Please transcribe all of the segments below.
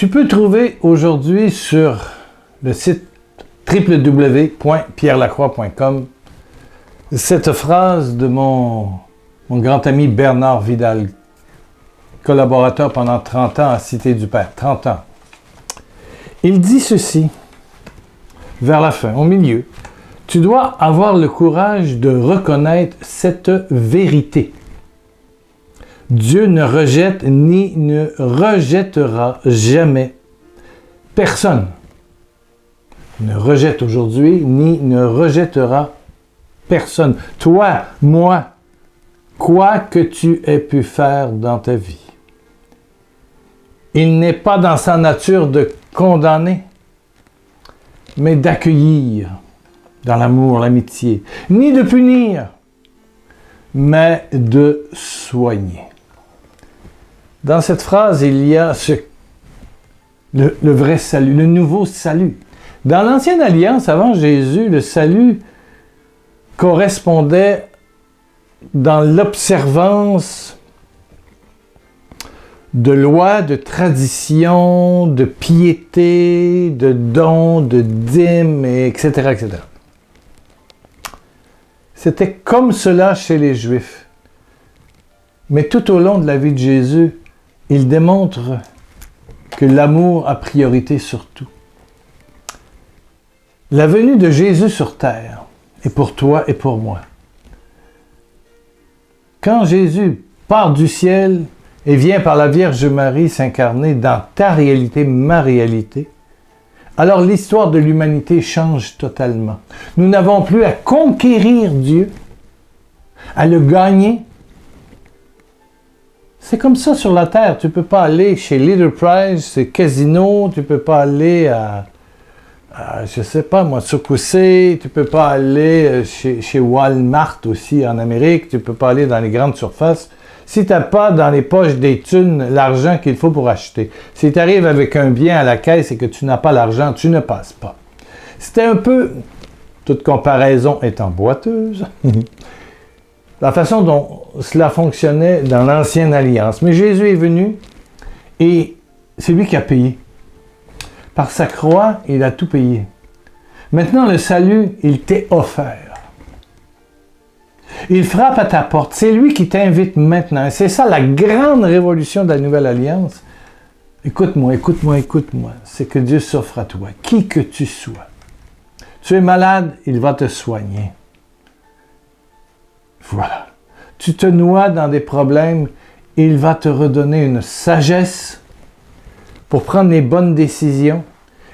Tu peux trouver aujourd'hui sur le site www.pierrelacroix.com cette phrase de mon grand ami Bernard Vidal, collaborateur pendant 30 ans à Cité du Père. 30 ans. Il dit ceci, vers la fin, au milieu. Tu dois avoir le courage de reconnaître cette vérité. Dieu ne rejette ni ne rejettera jamais personne. Ne rejette aujourd'hui ni ne rejettera personne. Toi, moi, quoi que tu aies pu faire dans ta vie. Il n'est pas dans sa nature de condamner, mais d'accueillir dans l'amour, l'amitié, ni de punir, mais de soigner. Dans cette phrase, il y a le vrai salut, le nouveau salut. Dans l'Ancienne Alliance, avant Jésus, le salut correspondait dans l'observance de lois, de traditions, de piété, de dons, de dîmes, etc., etc. C'était comme cela chez les Juifs. Mais tout au long de la vie de Jésus, il démontre que l'amour a priorité sur tout. La venue de Jésus sur terre est pour toi et pour moi. Quand Jésus part du ciel et vient par la Vierge Marie s'incarner dans ta réalité, ma réalité, alors l'histoire de l'humanité change totalement. Nous n'avons plus à conquérir Dieu, à le gagner. C'est comme ça sur la terre. Tu ne peux pas aller chez Little Prize, c'est casino, tu ne peux pas aller à je ne sais pas moi, Soukoussé, tu ne peux pas aller chez Walmart aussi en Amérique, tu ne peux pas aller dans les grandes surfaces. Si tu n'as pas dans les poches des thunes l'argent qu'il faut pour acheter, si tu arrives avec un bien à la caisse et que tu n'as pas l'argent, tu ne passes pas. C'était un peu, toute comparaison étant boiteuse, la façon dont cela fonctionnait dans l'Ancienne Alliance. Mais Jésus est venu et c'est lui qui a payé. Par sa croix, il a tout payé. Maintenant, le salut, il t'est offert. Il frappe à ta porte. C'est lui qui t'invite maintenant. Et c'est ça la grande révolution de la Nouvelle Alliance. Écoute-moi, écoute-moi, écoute-moi. C'est que Dieu s'offre à toi, qui que tu sois. Tu es malade, il va te soigner. Voilà. Tu te noies dans des problèmes, il va te redonner une sagesse pour prendre les bonnes décisions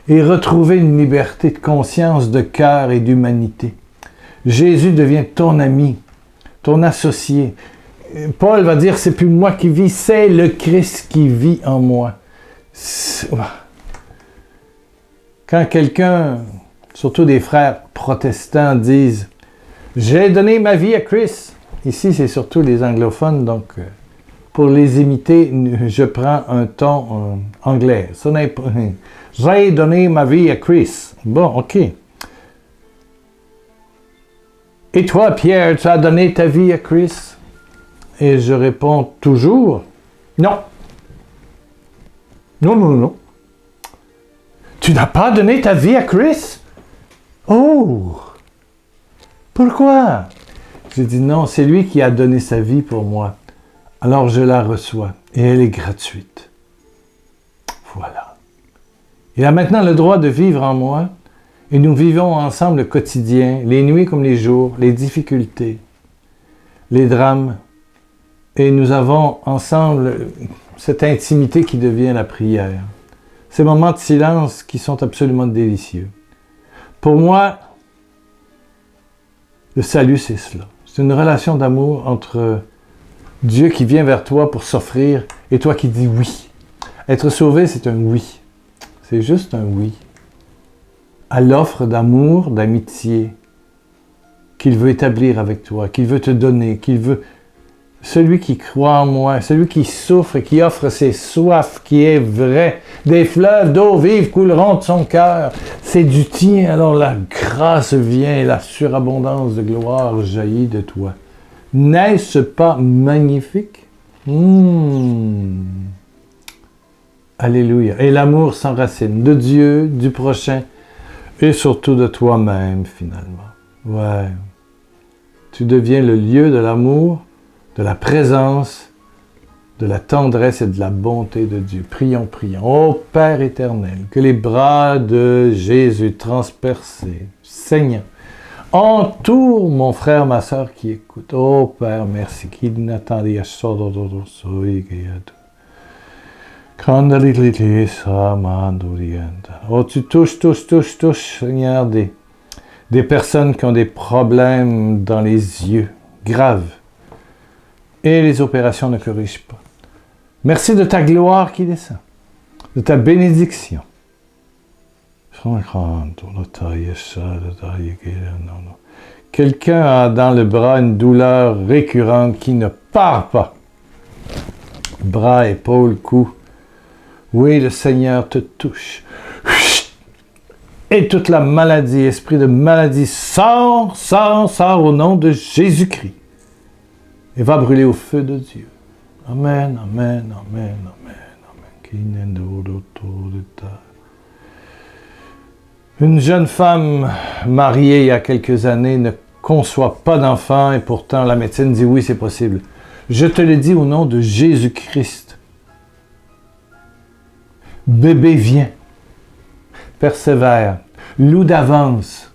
et retrouver une liberté de conscience, de cœur et d'humanité. Jésus devient ton ami, ton associé. Paul va dire, c'est plus moi qui vis, c'est le Christ qui vit en moi. Quand quelqu'un, surtout des frères protestants, disent « J'ai donné ma vie à Christ », ici c'est surtout les anglophones, donc pour les imiter, je prends un ton anglais. J'ai donné ma vie à Christ. Bon, ok. Et toi, Pierre, tu as donné ta vie à Christ? Et je réponds toujours, non. Non, non, non. Tu n'as pas donné ta vie à Christ? Oh! Pourquoi? J'ai dit non, c'est lui qui a donné sa vie pour moi. Alors je la reçois et elle est gratuite. Voilà. Il a maintenant le droit de vivre en moi et nous vivons ensemble le quotidien, les nuits comme les jours, les difficultés, les drames. Et nous avons ensemble cette intimité qui devient la prière. Ces moments de silence qui sont absolument délicieux. Pour moi, le salut, c'est cela. C'est une relation d'amour entre Dieu qui vient vers toi pour s'offrir et toi qui dis oui. Être sauvé, c'est un oui. C'est juste un oui. À l'offre d'amour, d'amitié qu'il veut établir avec toi, qu'il veut te donner, qu'il veut... Celui qui croit en moi, celui qui souffre et qui offre ses soifs, qui est vrai. Des fleuves d'eau vive couleront de son cœur. C'est du tien, alors la grâce vient et la surabondance de gloire jaillit de toi. N'est-ce pas magnifique? Alléluia. Et l'amour s'enracine de Dieu, du prochain et surtout de toi-même, finalement. Ouais. Tu deviens le lieu de l'amour, de la présence, de la tendresse et de la bonté de Dieu. Prions, prions. Ô Père éternel, que les bras de Jésus transpercés, saignants, entourent mon frère, ma soeur qui écoute. Ô Père, merci. Oh, tu touches, Seigneur, des personnes qui ont des problèmes dans les yeux, graves. Et les opérations ne corrigent pas. Merci de ta gloire qui descend, de ta bénédiction. Quelqu'un a dans le bras une douleur récurrente qui ne part pas. Bras, épaules, cou. Oui, le Seigneur te touche. Et toute la maladie, esprit de maladie, sort au nom de Jésus-Christ. Et va brûler au feu de Dieu. Amen, amen, amen, amen, amen. Une jeune femme mariée il y a quelques années ne conçoit pas d'enfant et pourtant la médecine dit oui, c'est possible. Je te le dis au nom de Jésus-Christ. Bébé vient, persévère, loue d'avance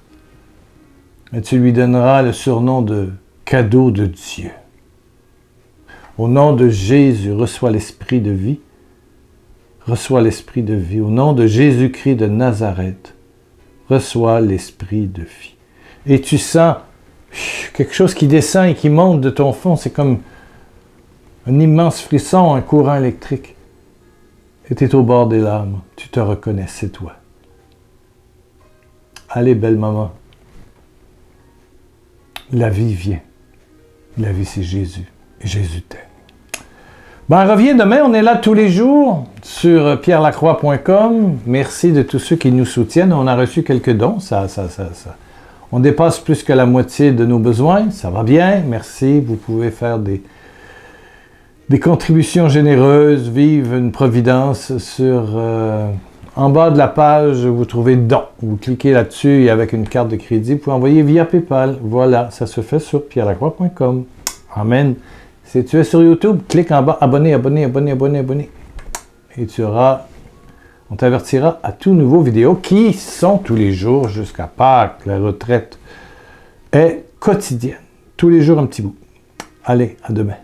et tu lui donneras le surnom de cadeau de Dieu. Au nom de Jésus, reçois l'esprit de vie. Reçois l'esprit de vie. Au nom de Jésus-Christ de Nazareth, reçois l'esprit de vie. Et tu sens quelque chose qui descend et qui monte de ton fond. C'est comme un immense frisson, un courant électrique. Et tu es au bord des larmes. Tu te reconnais, c'est toi. Allez, belle maman. La vie vient. La vie, c'est Jésus. Et Jésus t'aime. Ben, reviens demain. On est là tous les jours sur pierrelacroix.com. Merci de tous ceux qui nous soutiennent. On a reçu quelques dons. On dépasse plus que la moitié de nos besoins. Ça va bien. Merci. Vous pouvez faire des contributions généreuses. Vive une providence sur... en bas de la page, vous trouvez Dons. Vous cliquez là-dessus et avec une carte de crédit, vous pouvez envoyer via PayPal. Voilà, ça se fait sur pierrelacroix.com. Amen. Si tu es sur YouTube, clique en bas, abonner. Et on t'avertira à tout nouveau vidéo qui sont tous les jours jusqu'à Pâques. La retraite est quotidienne. Tous les jours un petit bout. Allez, à demain.